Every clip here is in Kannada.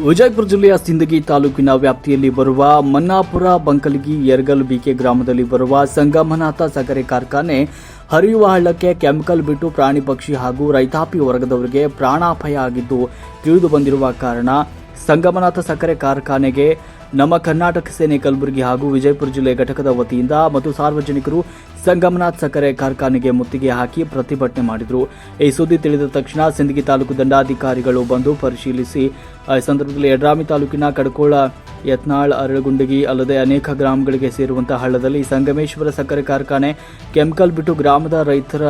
ವಿಜಯಪುರ ಜಿಲ್ಲೆಯ ಸಿಂದಗಿ ತಾಲೂಕಿನ ವ್ಯಾಪ್ತಿಯಲ್ಲಿ ಬರುವ ಮನ್ನಾಪುರ ಬಂಕಲಗಿ ಯರಗಲ್ ಬಿಕೆ ಗ್ರಾಮದಲ್ಲಿ ಬರುವ ಸಂಗಮನಾಥ ಸಕ್ಕರೆ ಕಾರ್ಖಾನೆ ಹರಿಯುವ ಹಳ್ಳಕ್ಕೆ ಕೆಮಿಕಲ್ ಬಿಟ್ಟು ಪ್ರಾಣಿ ಪಕ್ಷಿ ಹಾಗೂ ರೈತಾಪಿ ವರ್ಗದವರಿಗೆ ಪ್ರಾಣಾಪಾಯ ಆಗಿದ್ದು ತಿಳಿದು ಬಂದಿರುವ ಕಾರಣ ಸಂಗಮನಾಥ ಸಕ್ಕರೆ ಕಾರ್ಖಾನೆಗೆ ನಮ್ಮ ಕರ್ನಾಟಕ ಸೇನೆ ಕಲಬುರಗಿ ಹಾಗೂ ವಿಜಯಪುರ ಜಿಲ್ಲೆ ಘಟಕದ ವತಿಯಿಂದ ಮತ್ತು ಸಾರ್ವಜನಿಕರು ಸಂಗಮನಾಥ್ ಸಕ್ಕರೆ ಕಾರ್ಖಾನೆಗೆ ಮುತ್ತಿಗೆ ಹಾಕಿ ಪ್ರತಿಭಟನೆ ಮಾಡಿದರು. ಈ ಸುದ್ದಿ ತಿಳಿದ ತಕ್ಷಣ ಸಿಂದಗಿ ತಾಲೂಕು ದಂಡಾಧಿಕಾರಿಗಳು ಬಂದು ಪರಿಶೀಲಿಸಿ ಸಂದರ್ಭದಲ್ಲಿ ಯಡ್ರಾಮಿ ತಾಲೂಕಿನ ಕಡಕೋಳ, ಯತ್ನಾಳ್, ಅರಳಗುಂಡಗಿ ಅಲ್ಲದೆ ಅನೇಕ ಗ್ರಾಮಗಳಿಗೆ ಸೇರುವಂತಹ ಹಳ್ಳದಲ್ಲಿ ಸಂಗಮೇಶ್ವರ ಸಕ್ಕರೆ ಕಾರ್ಖಾನೆ ಕೆಮಿಕಲ್ ಬಿಟ್ಟು ಗ್ರಾಮದ ರೈತರ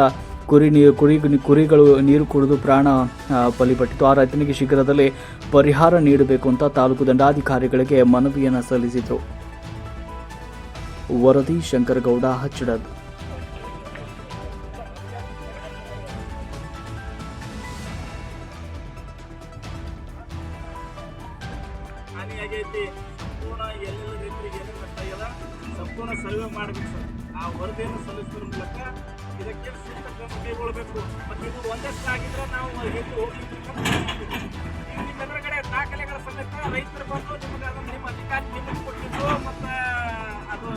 ಕುರಿಗಳು ನೀರು ಕುಡಿದು ಪ್ರಾಣ ಬಲಿಪಟ್ಟಿತು. ಆ ರೈತನಿಗೆ ಶೀಘ್ರದಲ್ಲೇ ಪರಿಹಾರ ನೀಡಬೇಕು ಅಂತ ತಾಲೂಕು ದಂಡಾಧಿಕಾರಿಗಳಿಗೆ ಮನವಿಯನ್ನು ಸಲ್ಲಿಸಿದರು. ವರದಿ ಶಂಕರಗೌಡ ಹಚ್ಚಡದ್. ಸಂಪೂರ್ಣ ಸರ್ವೆ ಮಾಡಬೇಕು ಸರ್. ಆ ವರದಿಯನ್ನು ಸಲ್ಲಿಸುವ ಮೂಲಕ ಇದಕ್ಕೆ ಸೂಕ್ತ ಕ್ರಮ ಕೈಗೊಳ್ಳಬೇಕು. ಮತ್ತು ಇದು ಒಂದಷ್ಟು ಆಗಿದ್ರೆ ನಾವು ಎಲ್ಲಿ ಹೋಗ್ಲಿಕ್ಕೆ ಎದುರುಗಡೆ ದಾಖಲೆಗಳ ಸಮೇತ ರೈತರು ಬಂದು ನಿಮಗೆ ಅದನ್ನು ನಿಮ್ಮ ಅಧಿಕಾರಿ ನಿಮಗೆ ಕೊಟ್ಟಿದ್ದು ಮತ್ತು ಅದು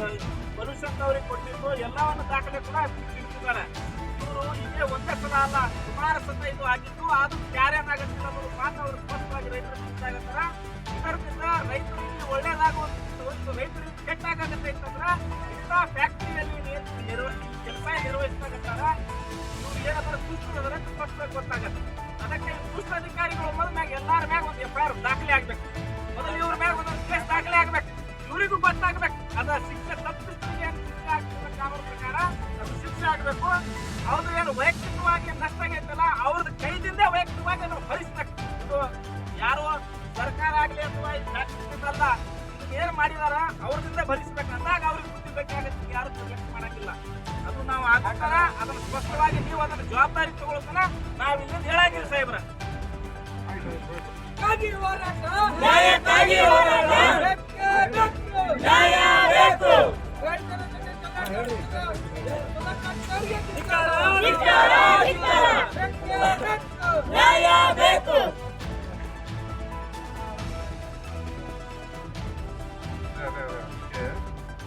ಮನುಷ್ಯಂತ ಅವ್ರಿಗೆ ಕೊಟ್ಟಿದ್ದು ಎಲ್ಲವನ್ನು ದಾಖಲೆ ಕೂಡ ತಿಳಿಸಿದ್ದಾರೆ. ಇವರು ಇದೇ ಒಂದೇ ಸಲ ಅಲ್ಲ, ಸುಮಾರು ಸತ ಇದು ಆಗಿದ್ದು ಅದು ಯಾರ್ಯಾನಾಗತ್ತಿಲ್ಲ ಅನ್ನೋದು ಮಾತ್ರ ಅವರು ಸ್ಪಷ್ಟವಾಗಿ ರೈತರು ತಿಳಿಸಾಗತ್ತಾರ. ಇದರಿಂದ ರೈತರಿಗೆ ಒಳ್ಳೇದಾಗುವಂತ ರೈತರಿಗೆ ಕೆಟ್ಟಾಗತ್ತೆ ಅಂತಂದ್ರೆ ಇಂಥ ಫ್ಯಾಕ್ಟರಿಯಲ್ಲಿ ಕೆಲಸ ನಿರ್ವಹಿಸ್ತಾಗತ್ತಾರ. ಇವ್ರು ಏನಾದ್ರೂ ಸೂಕ್ಷ್ಮದವರ ಸ್ಪಷ್ಟವಾಗಿ ಗೊತ್ತಾಗತ್ತೆ. ಅದಕ್ಕೆ ಸೂಕ್ಷ್ಮ ಅಧಿಕಾರಿಗಳು ಮ್ಯಾಗ ಎಲ್ಲಾರ ಮ್ಯಾಗ ಒಂದು FIR ದಾಖಲೆ ಆಗ್ಬೇಕು. ಮೊದಲು ಇವ್ರ ಮ್ಯಾಗ ಒಂದೊಂದು ಕೇಸ್ ದಾಖಲೆ ಆಗ್ಬೇಕು. ಇವರಿಗೂ ಗೊತ್ತಾಗ್ಬೇಕು ಅದ ಶಿಕ್ಷೆ ತಪ್ಪಿಸ್ತಿಗೆ ಶಿಕ್ಷೆ ಆಗ್ತದೆ. ಕಾನೂನು ಪ್ರಕಾರ ಅದು ಶಿಕ್ಷೆ ಆಗಬೇಕು. ಅವ್ರದ್ದು ಏನು ವೈಯಕ್ತಿಕವಾಗಿ ನಷ್ಟ ಆಗೈತಲ್ಲ ಅವ್ರದ್ದು ಕೈದಿಂದ ವೈಯಕ್ತಿಕವಾಗಿ ಅದನ್ನು ಭರಿಸ್ಬೇಕು. ಇದು ಯಾರು ಸರ್ಕಾರ ಆಗಲಿ ಅಥವಾ ಅಲ್ಲ, ಏನು ಮಾಡಿದಾರ ಅವ್ರದಿಂದ ಭರಿಸ್ಬೇಕು. ಅಂದಾಗ ಅವ್ರಿಗೆ ಬುದ್ಧಿ ಬೇಕಾಗತ್ತೆ, ಯಾರು ನಿರ್ಲಕ್ಷ್ಯ ಮಾಡಂಗಿಲ್ಲ. ಅದು ನಾವು ಆಗ್ತಾರ ಅದನ್ನು ಸ್ಪಷ್ಟವಾಗಿ ನೀವು ಅದನ್ನು ಜವಾಬ್ದಾರಿ ತಗೊಳ್ತಾನ ನಾವು ಇಲ್ಲಿಂದ ಹೇಳಾಗಿಲ್ಲ ಸಾಹೇಬ್ರ.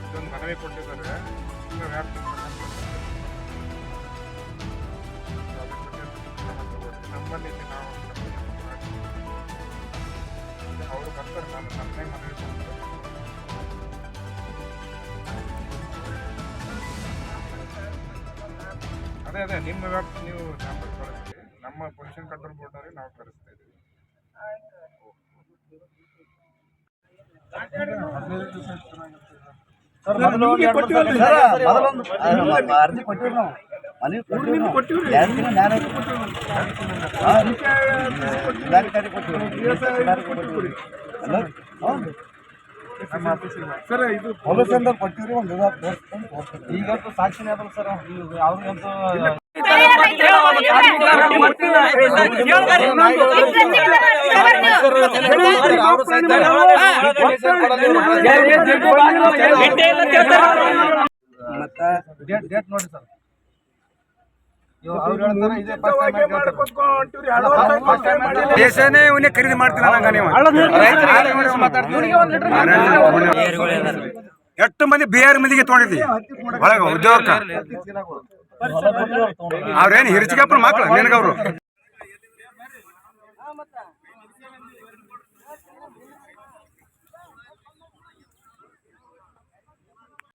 ಇದೊಂದು ಮನವಿ ಕೊಟ್ಟಿದ್ದಾರೆ. ನಮ್ಮಲ್ಲಿ ನಾವು ಅವರು ಬರ್ತಾರೆ. ನಾನು ನನ್ನೇ ಮನವಿ ಕೊಡ್ತಾರೆ. ಅದೇ ನಿಮ್ಮ ವ್ಯಾಪ್ತಿ ನೀವು ಸ್ಯಾಂಪಲ್ ಕಳಿಸ್ತೀವಿ. ನಮ್ಮ ಪೊಲ್ಯೂಷನ್ ಕಂಟ್ರೋಲ್ ಬೋರ್ಡ್ನವ್ರಿಗೆ ನಾವು ಕಳಿಸ್ತಾ ಇದ್ದೀವಿ. ಅರ್ಜಿ ಕೊಟ್ಟಿವಿ ನಾವು, ಮನವಿ ಕೊಟ್ಟಿವಿ, ಜಿಲ್ಲಾಧಿಕಾರಿ ಕೊಟ್ಟಿವಿ, ಸರ್ ಇದು ಪೊಲೀಸಂದ ಕೊಟ್ಟಿವ್ರಿ. ಒಂದು ಈಗಂತೂ ಸಾಕ್ಷಿನೇ ಅದಲ್ಲ ಸರ್. ಅವ್ರಿಗಂತೂ ಮತ್ತೆ ಡೇಟ್ ನೋಡಿ ಸರ್. ದೇಶನೇ ಇವನ್ನೇ ಖರೀದಿ ಮಾಡ್ತೀರ ಎಷ್ಟು ಮಂದಿ ಬೇರೆ ಮಂದಿಗೆ ತೊಗೊಂಡಿದ್ವಿ ಒಳಗ ಉದ್ಯೋಗಕ್ಕ. ಅವ್ರೇನು ಹಿರಿಚಿಗಪ್ಪನ ಮಕ್ಳು ನಿನಗವ್ರು.